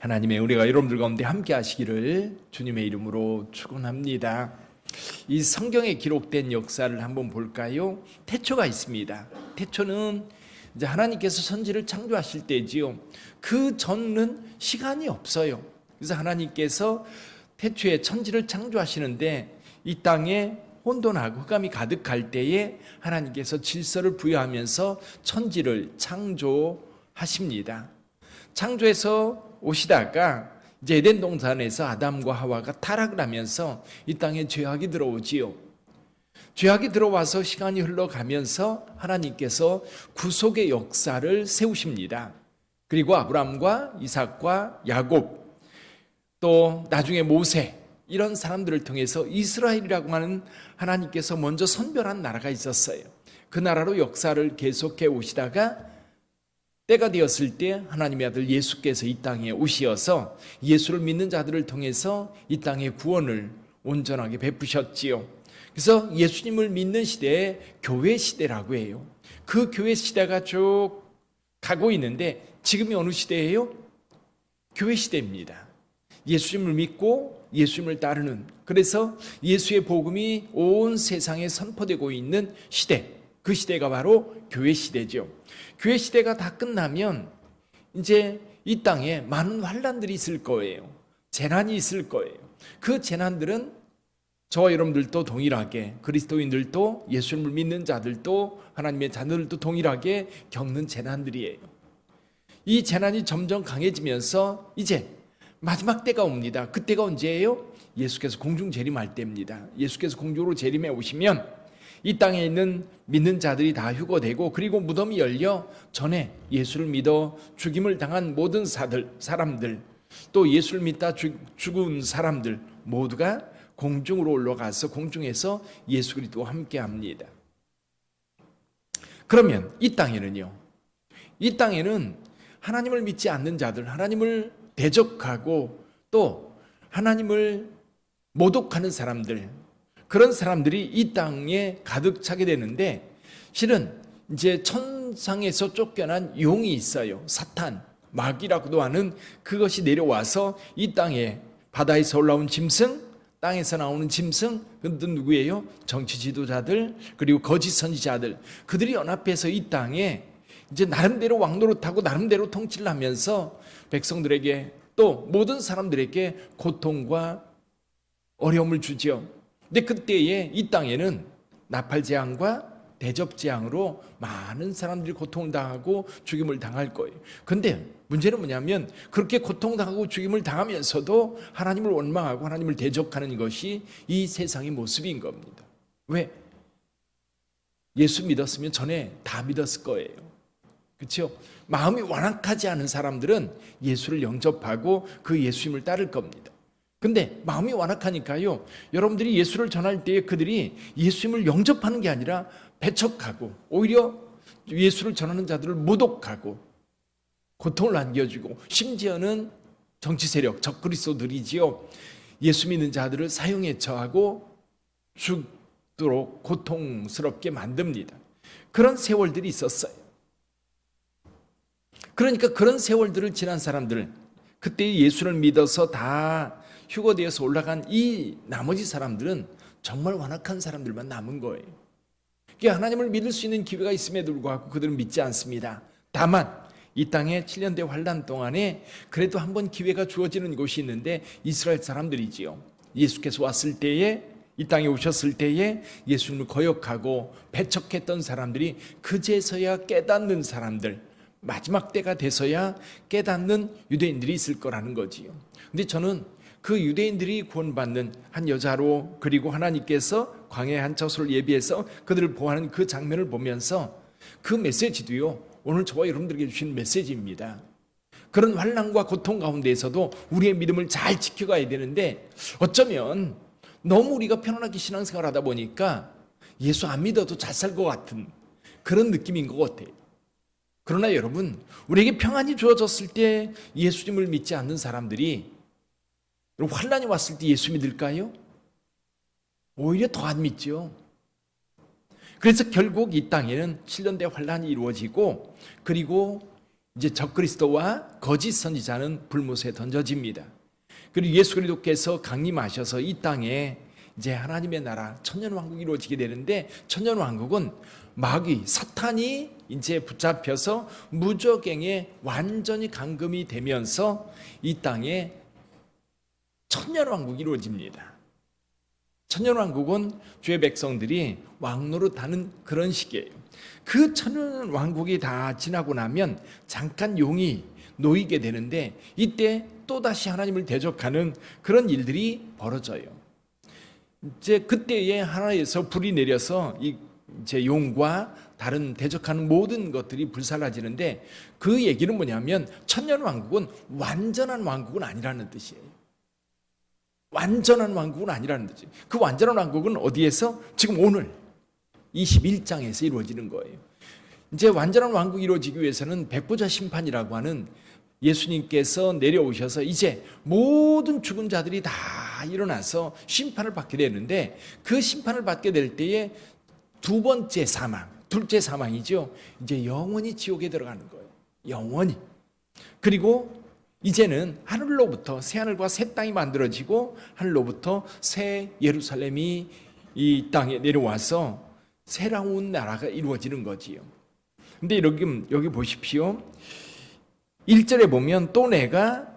하나님의 은혜가 여러분들 가운데 함께 하시기를 주님의 이름으로 축원합니다. 이 성경에 기록된 역사를 한번 볼까요? 태초가 있습니다. 태초는 이제 하나님께서 천지를 창조하실 때지요. 그 전은 시간이 없어요. 그래서 하나님께서 태초에 천지를 창조하시는데 이 땅에 혼돈하고 흑암이 가득할 때에 하나님께서 질서를 부여하면서 천지를 창조하십니다. 창조해서 오시다가 이제 에덴 동산에서 아담과 하와가 타락을 하면서 이 땅에 죄악이 들어오지요. 죄악이 들어와서 시간이 흘러가면서 하나님께서 구속의 역사를 세우십니다. 그리고 아브람과 이삭과 야곱, 또 나중에 모세, 이런 사람들을 통해서 이스라엘이라고 하는 하나님께서 먼저 선별한 나라가 있었어요. 그 나라로 역사를 계속해 오시다가 때가 되었을 때 하나님의 아들 예수께서 이 땅에 오시어서 예수를 믿는 자들을 통해서 이 땅에 구원을 온전하게 베푸셨지요. 그래서 예수님을 믿는 시대에 교회 시대라고 해요. 그 교회 시대가 쭉 가고 있는데 지금이 어느 시대예요? 교회 시대입니다. 예수님을 믿고 예수님을 따르는, 그래서 예수의 복음이 온 세상에 선포되고 있는 시대, 그 시대가 바로 교회 시대죠. 교회 시대가 다 끝나면 이제 이 땅에 많은 환난들이 있을 거예요. 재난이 있을 거예요. 그 재난들은 저와 여러분들도 동일하게, 그리스도인들도 예수님을 믿는 자들도 하나님의 자녀들도 동일하게 겪는 재난들이에요. 이 재난이 점점 강해지면서 이제 마지막 때가 옵니다. 그때가 언제예요? 예수께서 공중 재림할 때입니다. 예수께서 공중으로 재림해 오시면 이 땅에 있는 믿는 자들이 다 휴거되고, 그리고 무덤이 열려 전에 예수를 믿어 죽임을 당한 모든 사람들, 또 예수를 믿다 죽은 사람들 모두가 공중으로 올라가서 공중에서 예수 그리스도와 함께 합니다. 그러면 이 땅에는요, 이 땅에는 하나님을 믿지 않는 자들, 하나님을 대적하고 또 하나님을 모독하는 사람들, 그런 사람들이 이 땅에 가득 차게 되는데, 실은 이제 천상에서 쫓겨난 용이 있어요. 사탄, 마귀라고도 하는 그것이 내려와서 이 땅에 바다에서 올라온 짐승, 땅에서 나오는 짐승, 그들은 누구예요? 정치 지도자들, 그리고 거짓 선지자들, 그들이 연합해서 이 땅에 이제 나름대로 왕노릇하고 나름대로 통치를 하면서 백성들에게 또 모든 사람들에게 고통과 어려움을 주죠. 근데 그때에 이 땅에는 나팔재앙과 대접재앙으로 많은 사람들이 고통을 당하고 죽임을 당할 거예요. 근데 문제는 뭐냐면 그렇게 고통당하고 죽임을 당하면서도 하나님을 원망하고 하나님을 대적하는 것이 이 세상의 모습인 겁니다. 왜? 예수 믿었으면 전에 다 믿었을 거예요. 그렇죠? 마음이 완악하지 않은 사람들은 예수를 영접하고 그 예수님을 따를 겁니다. 근데 마음이 완악하니까요, 여러분들이 예수를 전할 때에 그들이 예수님을 영접하는 게 아니라 배척하고 오히려 예수를 전하는 자들을 모독하고 고통을 안겨주고, 심지어는 정치 세력, 적그리스도들이지요, 예수 믿는 자들을 사형에 처하고 죽도록 고통스럽게 만듭니다. 그런 세월들이 있었어요. 그러니까 그런 세월들을 지난 사람들, 그때 예수를 믿어서 다 휴거되어서 올라간 이 나머지 사람들은 정말 완악한 사람들만 남은 거예요. 그러니까 하나님을 믿을 수 있는 기회가 있음에도 불구하고 그들은 믿지 않습니다. 다만 이 땅의 7년대 환난 동안에 그래도 한번 기회가 주어지는 곳이 있는데 이스라엘 사람들이지요. 예수께서 왔을 때에, 이 땅에 오셨을 때에 예수님을 거역하고 배척했던 사람들이 그제서야 깨닫는 사람들, 마지막 때가 돼서야 깨닫는 유대인들이 있을 거라는 거지요. 근데 저는 그 유대인들이 구원받는 한 여자로, 그리고 하나님께서 광야의 한 처소를 예비해서 그들을 보호하는 그 장면을 보면서 그 메시지도요, 오늘 저와 여러분들에게 주신 메시지입니다. 그런 환난과 고통 가운데에서도 우리의 믿음을 잘 지켜가야 되는데, 어쩌면 너무 우리가 편안하게 신앙생활 하다 보니까 예수 안 믿어도 잘 살 것 같은 그런 느낌인 것 같아요. 그러나 여러분, 우리에게 평안이 주어졌을 때 예수님을 믿지 않는 사람들이 환난이 왔을 때 예수 믿을까요? 오히려 더 안 믿죠. 그래서 결국 이 땅에는 7년대 환난이 이루어지고, 그리고 이제 적그리스도와 거짓 선지자는 불못에 던져집니다. 그리고 예수 그리스도께서 강림하셔서 이 땅에 이제 하나님의 나라 천년왕국이 이루어지게 되는데, 천년왕국은 마귀 사탄이 이제 붙잡혀서 무저갱에 완전히 감금이 되면서 이 땅에 천년왕국이 이루어집니다. 천년왕국은 주의 백성들이 왕노릇하는 그런 시기예요. 그 천년왕국이 다 지나고 나면 잠깐 용이 놓이게 되는데, 이때 또다시 하나님을 대적하는 그런 일들이 벌어져요. 이제 그때에 하나에서 불이 내려서 이제 용과 다른 대적하는 모든 것들이 불살라지는데, 그 얘기는 뭐냐면 천년왕국은 완전한 왕국은 아니라는 뜻이에요. 완전한 왕국은 아니라는 뜻이. 그 완전한 왕국은 어디에서? 지금 오늘 21장에서 이루어지는 거예요. 이제 완전한 왕국이 이루어지기 위해서는 백보자 심판이라고 하는, 예수님께서 내려오셔서 이제 모든 죽은 자들이 다 일어나서 심판을 받게 되는데, 그 심판을 받게 될 때에 두 번째 사망, 둘째 사망이죠. 이제 영원히 지옥에 들어가는 거예요. 영원히. 그리고 이제는 하늘로부터 새 하늘과 새 땅이 만들어지고, 하늘로부터 새 예루살렘이 이 땅에 내려와서 새로운 나라가 이루어지는 거지요. 근데 여기 보십시오. 1절에 보면 또 내가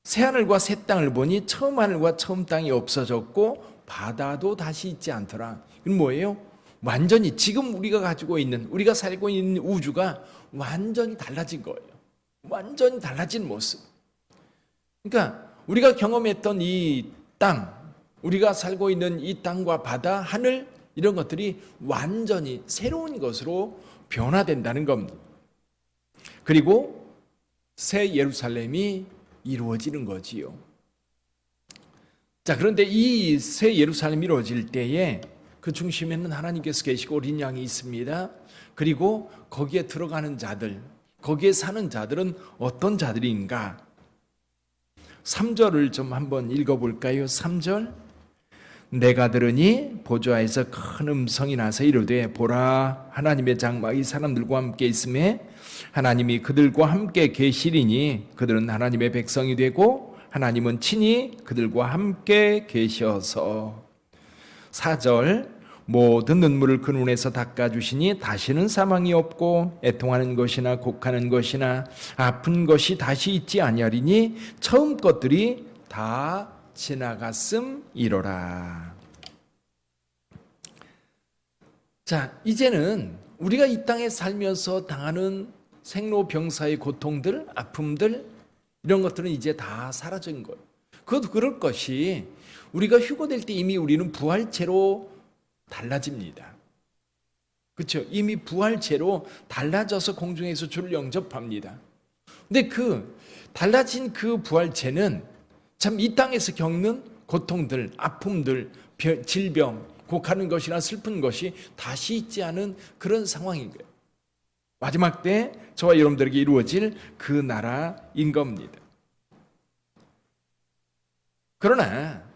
새 하늘과 새 땅을 보니 처음 하늘과 처음 땅이 없어졌고 바다도 다시 있지 않더라. 이건 뭐예요? 완전히 지금 우리가 가지고 있는, 우리가 살고 있는 우주가 완전히 달라진 거예요. 완전히 달라진 모습. 그러니까 우리가 경험했던 이 땅, 우리가 살고 있는 이 땅과 바다, 하늘, 이런 것들이 완전히 새로운 것으로 변화된다는 겁니다. 그리고 새 예루살렘이 이루어지는 거지요. 자, 그런데 이 새 예루살렘이 이루어질 때에 그 중심에는 하나님께서 계시고 어린 양이 있습니다. 그리고 거기에 들어가는 자들, 거기에 사는 자들은 어떤 자들인가? 3절을 좀 한번 읽어볼까요? 3절. 내가 들으니 보좌에서 큰 음성이 나서 이르되 보라, 하나님의 장막이 사람들과 함께 있음에 하나님이 그들과 함께 계시리니 그들은 하나님의 백성이 되고 하나님은 친히 그들과 함께 계셔서. 4절. 모든 눈물을 그 눈에서 닦아주시니 다시는 사망이 없고 애통하는 것이나 곡하는 것이나 아픈 것이 다시 있지 아니하리니 처음 것들이 다 지나갔음이로라. 자, 이제는 우리가 이 땅에 살면서 당하는 생로병사의 고통들, 아픔들, 이런 것들은 이제 다 사라진 거예요. 그것도 그럴 것이, 우리가 휴거될 때 이미 우리는 부활체로 달라집니다. 그렇죠? 이미 부활체로 달라져서 공중에서 주를 영접합니다. 근데 그 달라진 그 부활체는 참 이 땅에서 겪는 고통들, 아픔들, 질병, 곡하는 것이나 슬픈 것이 다시 있지 않은 그런 상황인 거예요. 마지막 때 저와 여러분들에게 이루어질 그 나라인 겁니다. 그러나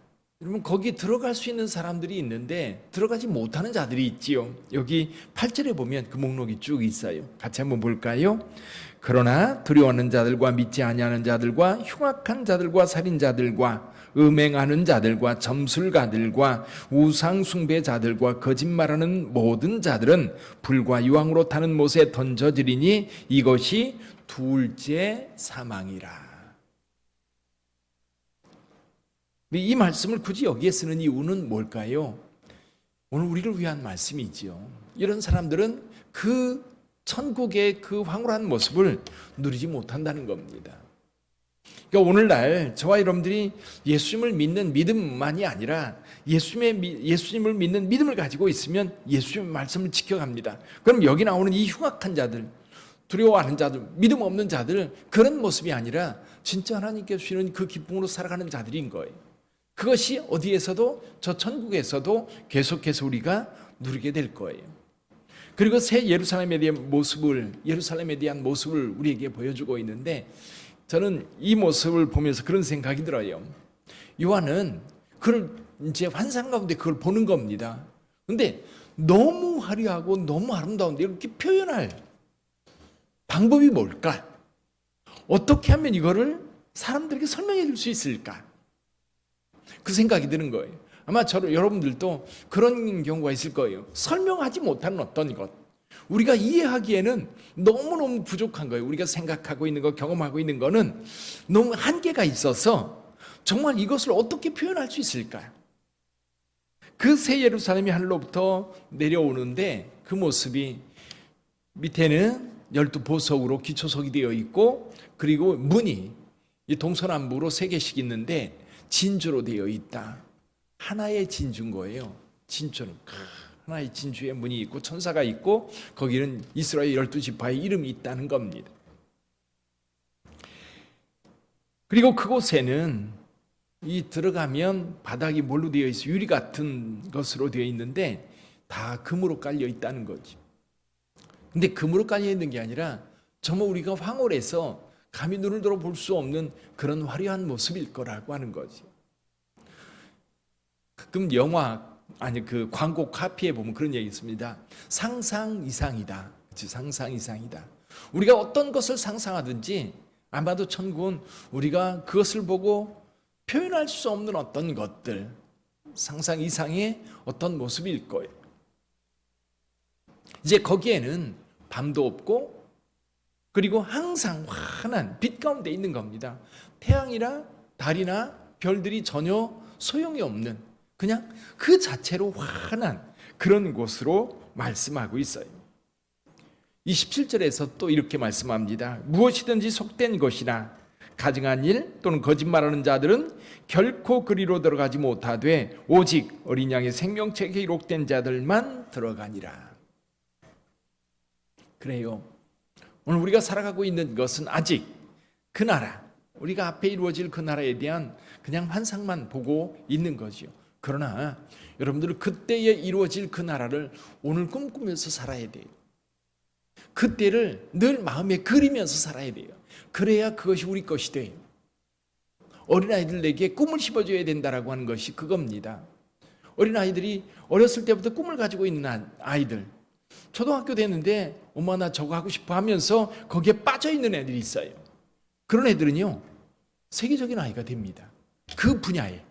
여러분, 거기 들어갈 수 있는 사람들이 있는데 들어가지 못하는 자들이 있지요. 여기 8절에 보면 그 목록이 쭉 있어요. 같이 한번 볼까요? 그러나 두려워하는 자들과 믿지 아니하는 자들과 흉악한 자들과 살인자들과 음행하는 자들과 점술가들과 우상 숭배자들과 거짓말하는 모든 자들은 불과 유황으로 타는 못에 던져지리니 이것이 둘째 사망이라. 이 말씀을 굳이 여기에 쓰는 이유는 뭘까요? 오늘 우리를 위한 말씀이지요. 이런 사람들은 그 천국의 그 황홀한 모습을 누리지 못한다는 겁니다. 그러니까 오늘날 저와 여러분들이 예수님을 믿는 믿음만이 아니라 예수님을 믿는 믿음을 가지고 있으면 예수님의 말씀을 지켜갑니다. 그럼 여기 나오는 이 흉악한 자들, 두려워하는 자들, 믿음 없는 자들, 그런 모습이 아니라 진짜 하나님께 주시는 그 기쁨으로 살아가는 자들인 거예요. 그것이 어디에서도, 저 천국에서도 계속해서 우리가 누리게 될 거예요. 그리고 새 예루살렘에 대한 모습을 우리에게 보여주고 있는데, 저는 이 모습을 보면서 그런 생각이 들어요. 요한은 그걸 이제 환상 가운데 그걸 보는 겁니다. 근데 너무 화려하고 너무 아름다운데 이렇게 표현할 방법이 뭘까? 어떻게 하면 이거를 사람들에게 설명해 줄 수 있을까? 그 생각이 드는 거예요. 아마 여러분들도 그런 경우가 있을 거예요. 설명하지 못하는 어떤 것, 우리가 이해하기에는 너무너무 부족한 거예요. 우리가 생각하고 있는 것, 경험하고 있는 거는 너무 한계가 있어서 정말 이것을 어떻게 표현할 수 있을까? 그 새 예루살렘이 하늘로부터 내려오는데 그 모습이 밑에는 12보석으로 기초석이 되어 있고, 그리고 문이 이 동서남북으로 3개씩 있는데 진주로 되어 있다. 하나의 진주인 거예요. 진주는 하나의 진주의 문이 있고 천사가 있고 거기는 이스라엘 12지파의 이름이 있다는 겁니다. 그리고 그곳에는 이 들어가면 바닥이 뭘로 되어 있어? 유리 같은 것으로 되어 있는데 다 금으로 깔려 있다는 거지. 근데 금으로 깔려 있는 게 아니라 정말 우리가 황홀해서 감히 눈을 들어 볼 수 없는 그런 화려한 모습일 거라고 하는 거지. 가끔 그 광고 카피에 보면 그런 얘기 있습니다. 상상 이상이다. 그치? 상상 이상이다. 우리가 어떤 것을 상상하든지 아마도 천국은 우리가 그것을 보고 표현할 수 없는 어떤 것들, 상상 이상의 어떤 모습일 거예요. 이제 거기에는 밤도 없고 그리고 항상 환한 빛 가운데 있는 겁니다. 태양이나 달이나 별들이 전혀 소용이 없는 그냥 그 자체로 환한 그런 곳으로 말씀하고 있어요. 27절에서 또 이렇게 말씀합니다. 무엇이든지 속된 것이나 가증한 일 또는 거짓말하는 자들은 결코 그리로 들어가지 못하되 오직 어린 양의 생명책에 기록된 자들만 들어가니라. 그래요. 오늘 우리가 살아가고 있는 것은 아직 그 나라, 우리가 앞에 이루어질 그 나라에 대한 그냥 환상만 보고 있는 거죠. 그러나 여러분들은 그때에 이루어질 그 나라를 오늘 꿈꾸면서 살아야 돼요. 그때를 늘 마음에 그리면서 살아야 돼요. 그래야 그것이 우리 것이 돼요. 어린아이들에게 꿈을 심어줘야 된다라고 하는 것이 그겁니다. 어린아이들이 어렸을 때부터 꿈을 가지고 있는 아이들, 초등학교 됐는데 엄마 나 저거 하고 싶어 하면서 거기에 빠져있는 애들이 있어요. 그런 애들은요 세계적인 아이가 됩니다. 그 분야에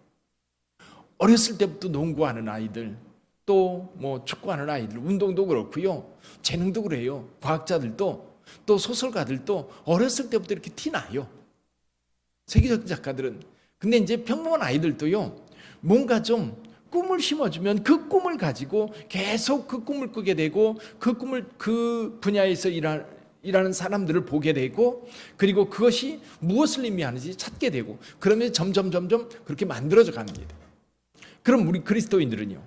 어렸을 때부터 농구하는 아이들, 또 뭐 축구하는 아이들, 운동도 그렇고요, 재능도 그래요. 과학자들도 또 소설가들도 어렸을 때부터 이렇게 티나요. 세계적인 작가들은. 근데 이제 평범한 아이들도요 뭔가 좀 꿈을 심어주면 그 꿈을 가지고 계속 그 꿈을 꾸게 되고 그 분야에서 일하는 사람들을 보게 되고 그리고 그것이 무엇을 의미하는지 찾게 되고 그러면 점점 그렇게 만들어져 갑니다. 그럼 우리 그리스도인들이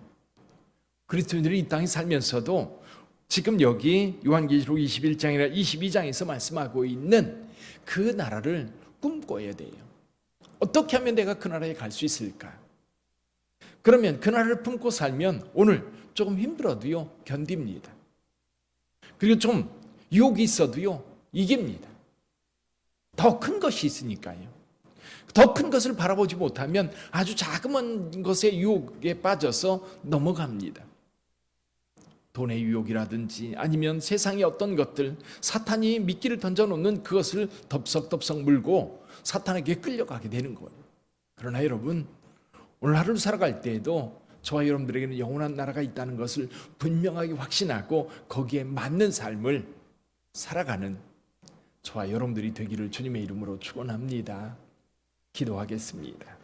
이 땅에 살면서도 지금 여기 요한계시록 21장이나 22장에서 말씀하고 있는 그 나라를 꿈꿔야 돼요. 어떻게 하면 내가 그 나라에 갈 수 있을까? 그러면 그 나라를 품고 살면 오늘 조금 힘들어도요 견딥니다. 그리고 좀 유혹이 있어도요 이깁니다. 더 큰 것이 있으니까요. 더 큰 것을 바라보지 못하면 아주 자그마한 것의 유혹에 빠져서 넘어갑니다. 돈의 유혹이라든지 아니면 세상의 어떤 것들, 사탄이 미끼를 던져놓는 그것을 덥석덥석 물고 사탄에게 끌려가게 되는 거예요. 그러나 여러분, 오늘 하루를 살아갈 때에도 저와 여러분들에게는 영원한 나라가 있다는 것을 분명하게 확신하고 거기에 맞는 삶을 살아가는 저와 여러분들이 되기를 주님의 이름으로 축원합니다. 기도하겠습니다.